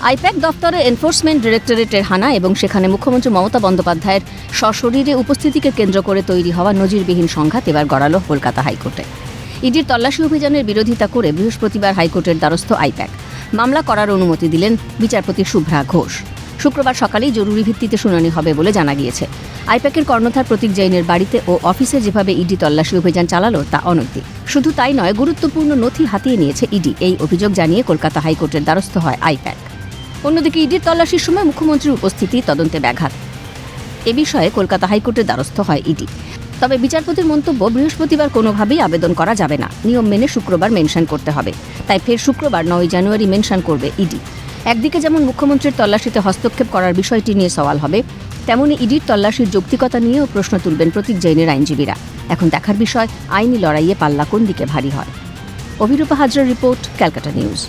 I-PAC দফতরে enforcement ডিরেক্টরেটের হানা এবং সেখানে মুখ্যমন্ত্রী মমতা বন্দ্যোপাধ্যায়ের সশরীরে উপস্থিতিকে কেন্দ্র করে তৈরি হওয়া নজিরবিহীন সংঘাত এবার গড়ালো কলকাতা হাইকোর্টে। ইডির তল্লাশি অভিযানের বিরোধিতা করে বৃহস্পতিবার হাইকোর্টের দ্বারস্থ আইপ্যাক। মামলা করার অনুমতি দিলেন বিচারপতি শুভ্রা ঘোষ। শুক্রবার সকালেই জরুরি ভিত্তিতে শুনানি হবে বলে জানা গিয়েছে। আইপ্যাকের কর্ণধার প্রতীক জৈনের বাড়িতে ও অফিসে যেভাবে ইডি তল্লাশি অভিযান চালালো তা অনৈতিক। শুধু তাই নয়, গুরুত্বপূর্ণ নথি হাতিয়ে নিয়েছে ইডি, এই অভিযোগ জানিয়ে কলকাতা হাইকোর্টের দ্বারস্থ হয় আইপ্যাক। অন্যদিকে ইডির তল্লাশির সময় মুখ্যমন্ত্রীর উপস্থিতি তদন্তে ব্যাঘাত, এ বিষয়ে কলকাতা হাইকোর্টের দ্বারস্থ হয় ইডি। তবে বিচারপতির মন্তব্য, বৃহস্পতিবার কোনোভাবেই আবেদন করা যাবে না, নিয়ম মেনে শুক্রবার মেনশন করতে হবে। তাই ফের শুক্রবার 9 জানুয়ারি মেনশন করবে ইডি। একদিকে যেমন মুখ্যমন্ত্রীর তল্লাশিতে হস্তক্ষেপ করার বিষয়টি নিয়ে সওয়াল হবে, তেমনি ইডির তল্লাশির যৌক্তিকতা নিয়েও প্রশ্ন তুলবেন প্রতীক জৈনের আইনজীবীরা। এখন দেখার বিষয়, আইনি লড়াইয়ে পাল্লা কোন দিকে ভারী হয়। অভিরূপা হাজরার রিপোর্ট, ক্যালকাটা নিউজ।